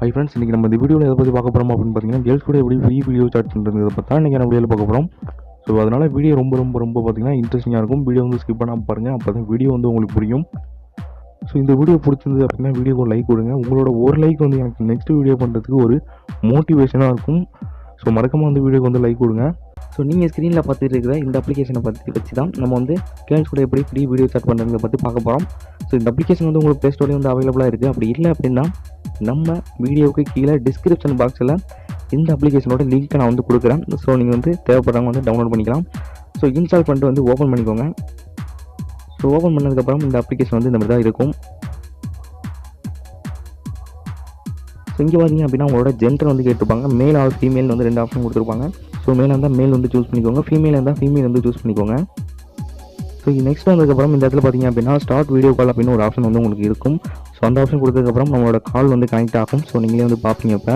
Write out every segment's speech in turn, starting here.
Hi friends, இன்றைக்கி நம்ம இந்த வீடியோவில் எதை பற்றி பார்க்க போகிறோம் அப்படின்னு பார்த்தீங்கன்னா, கேர்ள்ஸ் கூட எப்படி ஃப்ரீ வீடியோ சாட் பண்ணுறதை பற்றி தான் இன்றைக்கி நம்ம வீடியோவில் பார்க்க போகிறோம். ஸோ அதனால் வீடியோ ரொம்ப பார்த்தீங்கன்னா இன்ட்ரெஸ்டிங்காக இருக்கும். வீடியோ வந்து ஸ்கிப் பண்ணாமல் பாருங்கள், அப்போ தான் வீடியோ வந்து உங்களுக்கு புரியும். ஸோ இந்த வீடியோ பிடிச்சிருந்தது அப்படின்னா வீடியோக்கு லைக் கொடுங்க. உங்களோட ஒரு லைக் வந்து எனக்கு நெக்ஸ்ட் வீடியோ பண்ணுறதுக்கு ஒரு மோட்டிவேஷனாக இருக்கும். ஸோ மறக்காமல் வந்து வீடியோக்கு வந்து லைக் கொடுங்க. ஸோ நீங்கள் ஸ்க்ரீனில் பார்த்துட்டு இருக்கிற இந்த அப்ளிகேஷனை பற்றி வச்சு தான் நம்ம வந்து கேர்ள்ஸ் கூட எப்படி ஃப்ரீ வீடியோ சாட் பண்ணுறதை பற்றி பார்க்க போகிறோம். ஸோ இந்த அப்ளிகேஷன் வந்து உங்களுக்கு ப்ளே ஸ்டோர்லேயே வந்து அவைலபிளாக இருக்குது. அப்படி இல்லை அப்படின்னா நம்ம வீடியோவுக்கு கீழே டிஸ்கிரிப்ஷன் பாக்ஸில் இந்த அப்ளிகேஷனோட லிங்க்கை நான் வந்து கொடுக்குறேன். ஸோ நீங்கள் வந்து தேவைப்படுறவங்க வந்து டவுன்லோட் பண்ணிக்கலாம். ஸோ இன்ஸ்டால் பண்ணிட்டு வந்து ஓப்பன் பண்ணிக்கோங்க. ஸோ ஓப்பன் பண்ணதுக்கப்புறம் இந்த அப்ளிகேஷன் வந்து இந்த மாதிரி தான் இருக்கும். ஸோ இங்கே பார்த்தீங்க அப்படின்னா உங்களோட ஜெண்டர் வந்து கேட்டிருப்பாங்க. மேல் ஆர் ஃபீமேல் வந்து 2 ஆப்ஷன் கொடுத்துருப்பாங்க. ஸோ மேலாக இருந்தால் மேல் வந்து சூஸ் பண்ணிக்கோங்க, ஃபீமேலாக இருந்தால் ஃபீமேல் வந்து சூஸ் பண்ணிக்கோங்க. ஸோ நெக்ஸ்ட் வந்ததுக்கப்புறம் இந்த இடத்துல பார்த்தீங்க அப்படின்னா ஸ்டார்ட் வீடியோ கால் அப்படின்னு ஒரு ஆப்ஷன் வந்து உங்களுக்கு இருக்கும். ஸோ அந்த ஆப்ஷன் கொடுத்ததுக்கப்புறம் நம்மளோட கால் வந்து கனெக்ட் ஆகும். ஸோ நீங்களே வந்து பார்ப்பீங்க. இப்போ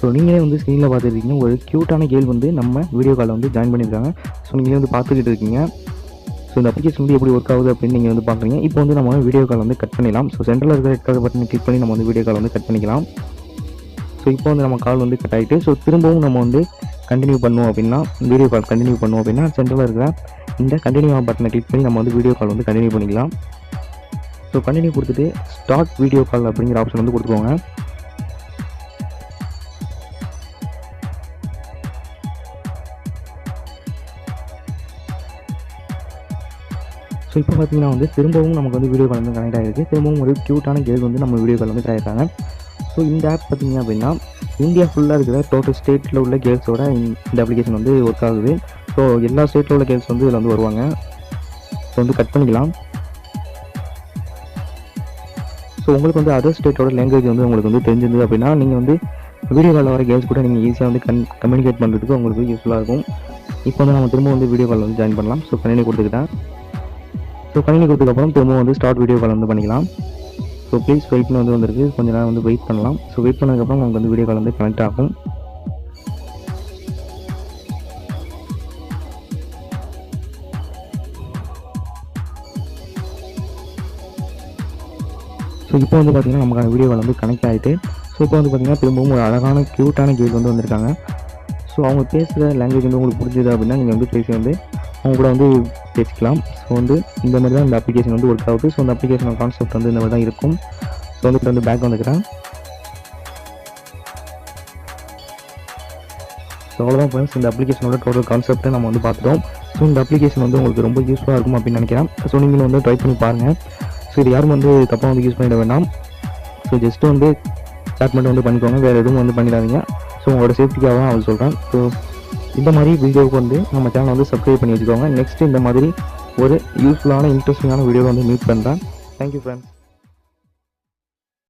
ஸோ நீங்களே வந்து ஸ்க்ரீனில் பார்த்துருக்கீங்க, ஒரு க்யூட்டான கேர்ள் வந்து நம்ம வீடியோ காலில் வந்து ஜாயின் பண்ணியிருக்காங்க. ஸோ நீங்களே வந்து பார்த்துக்கிட்டு இருக்கீங்க. ஸோ இந்த அப்ளிகேஷன் வந்து எப்படி ஒர்க் ஆகுது அப்படின்னு நீங்கள் வந்து பார்க்குறீங்க. இப்போ வந்து நம்ம வீடியோ கால் வந்து கட் பண்ணிடலாம். ஸோ சென்டரில் இருக்கிற ரெட் கலர் பட்டனை கிளிக் பண்ணி நம்ம வந்து வீடியோ கால் வந்து கட் பண்ணிக்கலாம். ஸோ இப்போ வந்து நம்ம கால் வந்து கட் ஆகிட்டு ஸோ திரும்பவும் நம்ம வந்து கண்டினியூ பண்ணுவோம் அப்படின்னா வீடியோ கால் கண்டினியூ பண்ணுவோம் அப்படின்னா சென்டரில் இருக்கிற இந்த கண்டினியூ பட்டனை கிளிக் பண்ணி நம்ம வந்து வீடியோ கால் வந்து கண்டினியூ பண்ணிக்கலாம். ஸோ கண்டினியூ கொடுத்துட்டு ஸ்டார்ட் வீடியோ கால் அப்படிங்கிற ஆப்ஷன் வந்து கொடுத்துக்கோங்க. ஸோ இப்போ பார்த்தீங்கன்னா வந்து திரும்பவும் நமக்கு வந்து வீடியோ கால் வந்து கனெக்ட் ஆகிருக்கு. திரும்பவும் ஒரு க்யூட்டான கேர்ள் வந்து நம்ம வீடியோ கால் வந்து ஆகிருக்காங்க. ஸோ இந்த ஆப் பார்த்தீங்க அப்படின்னா இந்தியா ஃபுல்லாக இருக்கிற டோட்டல் ஸ்டேட்டில் உள்ள கேர்ள்ஸோட இந்த அப்ளிகேஷன் வந்து ஒர்க் ஆகுது. ஸோ எல்லா ஸ்டேட்டில் உள்ள கேர்ள்ஸ் வந்து இதில் வந்து வருவாங்க. ஸோ வந்து கட் பண்ணிக்கலாம். ஸோ உங்களுக்கு வந்து அதர் ஸ்டேட்டோட லாங்குவேஜ் வந்து உங்களுக்கு வந்து தெரிஞ்சிருந்தது அப்படின்னா நீங்கள் வந்து வீடியோ காலில் வர கேர்ள்ஸ் கூட நீங்கள் ஈஸியாக வந்து கம்யூனிகேட் பண்ணுறதுக்கு உங்களுக்கு யூஸ்ஃபுல்லாக இருக்கும். இப்போ வந்து நம்ம திரும்ப வந்து வீடியோ கால் வந்து ஜாயின் பண்ணலாம். ஸோ கணினி கொடுத்துக்கிட்டேன். ஸோ கணினி கொடுத்ததுக்கப்புறம் திரும்ப வந்து ஸ்டார்ட் வீடியோ கால் வந்து பண்ணிக்கலாம். ஸோ ப்ளீஸ் வெயிட்னு வந்து வந்துருக்கு, கொஞ்சம் நேரம் வந்து வெயிட் பண்ணலாம். ஸோ வெயிட் பண்ணதுக்கப்புறம் நமக்கு வந்து வீடியோ கால் வந்து கனெக்ட் ஆகும். ஸோ இப்போ வந்து பார்த்திங்கன்னா நமக்கு வீடியோ கால் வந்து கனெக்ட் ஆகிட்டு ஸோ இப்போ வந்து பார்த்திங்கன்னா திரும்பவும் ஒரு அழகான க்யூட்டான கேர்ள் வந்து வந்திருக்காங்க. ஸோ அவங்க பேசுகிற லாங்குவேஜ் வந்து உங்களுக்கு பிடிச்சது அப்படின்னா நீங்கள் வந்து பேசி வந்து அவங்க கூட வந்து பேசிக்கலாம். ஸோ வந்து இந்த மாதிரி தான் இந்த அப்ளிகேஷன் வந்து ஒர்க் ஆகுது. ஸோ இந்த அப்ளிகேஷனோட கான்செப்ட் வந்து இந்த மாதிரி தான் இருக்கும். ஸோ வந்து பேக் வந்துக்கிறேன். ஸோ அவ்வளோதான் ஃப்ரெண்ட்ஸ், இந்த அப்ளிகேஷனோட டோட்டல் கான்செப்ட்டை நம்ம வந்து பார்த்துட்டோம். ஸோ இந்த அப்ளிகேஷன் வந்து உங்களுக்கு ரொம்ப யூஸ்ஃபுல்லாக இருக்கும் அப்படின்னு நினைக்கிறேன். ஸோ நீங்களும் வந்து ட்ரை பண்ணி பாருங்கள். ஸோ இது யாரும் வந்து தப்பாக வந்து யூஸ் பண்ணிட வேண்டாம். ஸோ ஜஸ்ட்டு வந்து சாட் மட்டும் வந்து பண்ணிக்கோங்க, வேறு எதுவும் வந்து பண்ணிடாதீங்க. ஸோ உங்களோட சேஃப்டிக்காக தான் அவங்க சொல்கிறேன். ஸோ இந்த மாதிரி வீடியோவுக்கு வந்து நம்ம சேனலை வந்து சப்ஸ்கிரைப் பண்ணி வச்சுக்கோங்க. நெக்ஸ்ட்டு இந்த மாதிரி ஒரு யூஸ்ஃபுல்லான இன்ட்ரெஸ்டிங்கான வீடியோவை வந்து மீட் பண்ணுறேன். Thank you friends.